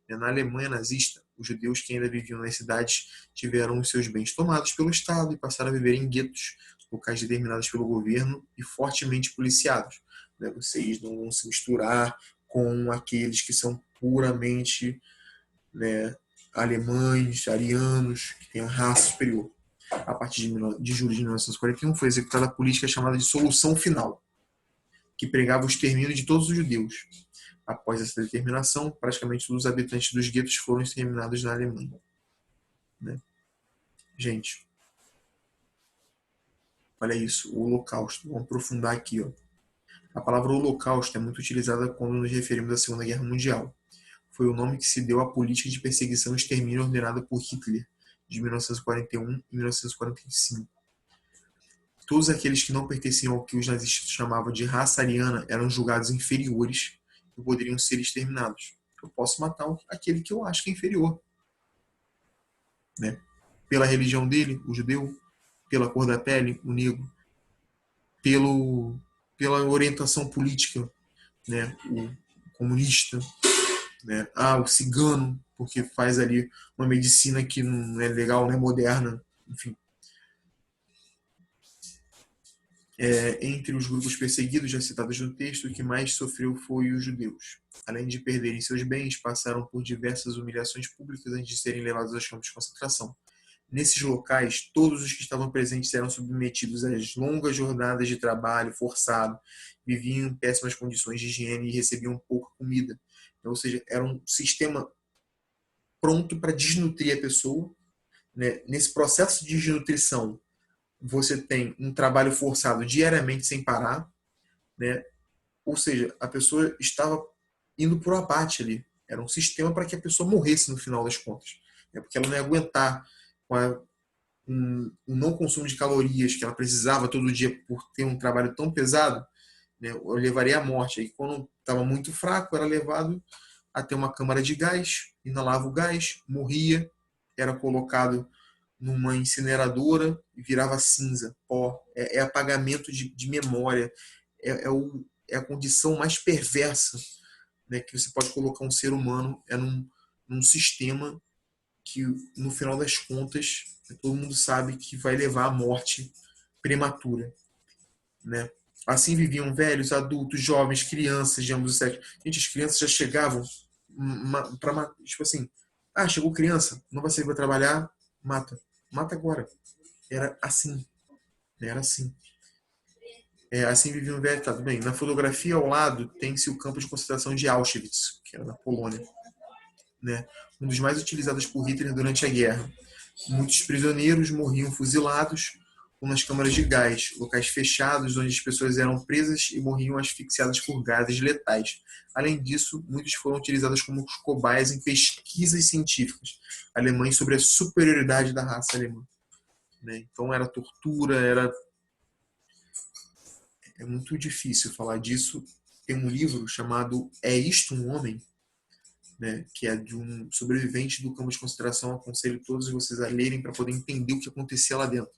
Na Alemanha nazista, os judeus que ainda viviam nas cidades tiveram os seus bens tomados pelo Estado e passaram a viver em guetos, locais determinados pelo governo e fortemente policiados. Vocês não vão se misturar com aqueles que são puramente alemães, arianos, que têm uma raça superior. A partir de julho de 1941, foi executada a política chamada de Solução Final, que pregava o extermínio de todos os judeus. Após essa determinação, praticamente todos os habitantes dos guetos foram exterminados na Alemanha. Gente, olha isso, o Holocausto. Vamos aprofundar aqui. A palavra Holocausto é muito utilizada quando nos referimos à Segunda Guerra Mundial. Foi o nome que se deu à política de perseguição e extermínio ordenada por Hitler de 1941 e 1945. Todos aqueles que não pertenciam ao que os nazistas chamavam de raça ariana eram julgados inferiores e poderiam ser exterminados. Eu posso matar aquele que eu acho que é inferior. Pela religião dele, o judeu, pela cor da pele, o negro, pela orientação política, o comunista, o cigano, porque faz ali uma medicina que não é legal, não é moderna, enfim. Entre os grupos perseguidos já citados no texto, o que mais sofreu foi os judeus. Além de perderem seus bens, passaram por diversas humilhações públicas antes de serem levados aos campos de concentração. Nesses locais, todos os que estavam presentes eram submetidos às longas jornadas de trabalho forçado, viviam em péssimas condições de higiene e recebiam pouca comida. Ou seja, era um sistema pronto para desnutrir a pessoa. Nesse processo de desnutrição, você tem um trabalho forçado diariamente sem parar, ou seja, a pessoa estava indo para o abate ali. Era um sistema para que a pessoa morresse no final das contas, porque ela não ia aguentar com um não consumo de calorias que ela precisava todo dia por ter um trabalho tão pesado, eu levaria à morte. Aí, quando estava muito fraco, era levado até uma câmara de gás, inalava o gás, morria, era colocado numa incineradora e virava cinza, pó. É apagamento de memória. É a condição mais perversa, que você pode colocar um ser humano num sistema que, no final das contas, todo mundo sabe que vai levar à morte prematura. Assim viviam velhos, adultos, jovens, crianças de ambos os sexos. Gente, as crianças já chegavam para, tipo assim, chegou criança, não vai sair para trabalhar, mata agora. Era assim. Assim viviam velhos, tá tudo bem. Na fotografia ao lado tem-se o campo de concentração de Auschwitz, que era na Polônia, um dos mais utilizados por Hitler durante a guerra. Muitos prisioneiros morriam fuzilados ou nas câmaras de gás, locais fechados onde as pessoas eram presas e morriam asfixiadas por gases letais. Além disso, muitos foram utilizados como cobaias em pesquisas científicas alemãs sobre a superioridade da raça alemã. Então era tortura, é muito difícil falar disso. Tem um livro chamado É Isto um Homem? Que é de um sobrevivente do campo de concentração. Aconselho todos vocês a lerem para poder entender o que acontecia lá dentro.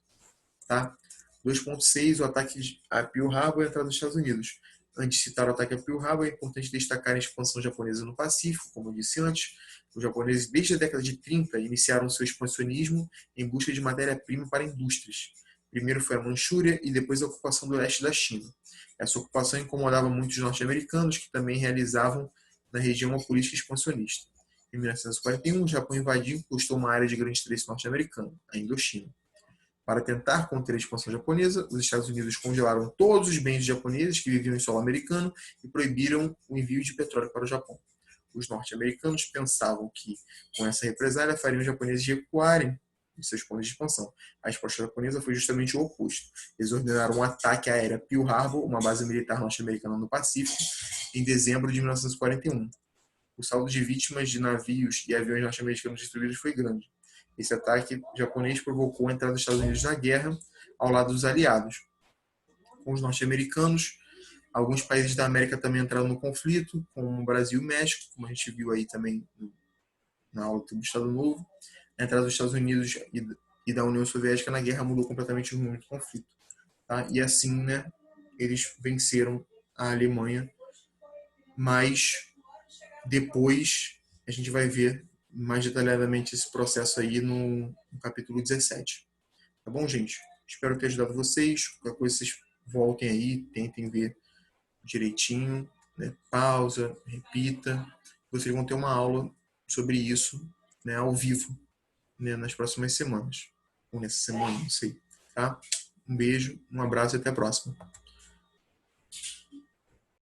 Tá? 2.6, o ataque a Pearl Harbor e a entrada dos Estados Unidos. Antes de citar o ataque a Pearl Harbor, é importante destacar a expansão japonesa no Pacífico, como eu disse antes. Os japoneses, desde a década de 30, iniciaram seu expansionismo em busca de matéria-prima para indústrias. Primeiro foi a Manchúria e depois a ocupação do leste da China. Essa ocupação incomodava muitos norte-americanos, que também realizavam na região uma política expansionista. Em 1941, o Japão invadiu e conquistou uma área de grande interesse norte-americano, a Indochina. Para tentar conter a expansão japonesa, os Estados Unidos congelaram todos os bens japoneses que viviam em solo americano e proibiram o envio de petróleo para o Japão. Os norte-americanos pensavam que, com essa represália, fariam os japoneses recuarem em seus pontos de expansão. A resposta japonesa foi justamente o oposto. Eles ordenaram um ataque aéreo a Pearl Harbor, uma base militar norte-americana no Pacífico, em dezembro de 1941. O saldo de vítimas de navios e aviões norte-americanos destruídos foi grande. Esse ataque japonês provocou a entrada dos Estados Unidos na guerra, ao lado dos aliados. Com os norte-americanos, alguns países da América também entraram no conflito, como o Brasil e o México, como a gente viu aí também na aula do Estado Novo. A entrada dos Estados Unidos e da União Soviética na guerra mudou completamente o rumo do conflito. Tá? E assim, né, eles venceram a Alemanha, mas depois a gente vai ver mais detalhadamente esse processo aí no capítulo 17. Tá bom, gente? Espero ter ajudado vocês. Qualquer coisa vocês voltem aí, tentem ver direitinho, né? Pausa, repita. Vocês vão ter uma aula sobre isso, né, ao vivo, né, nas próximas semanas. Ou nessa semana, não sei. Tá? Um beijo, um abraço e até a próxima.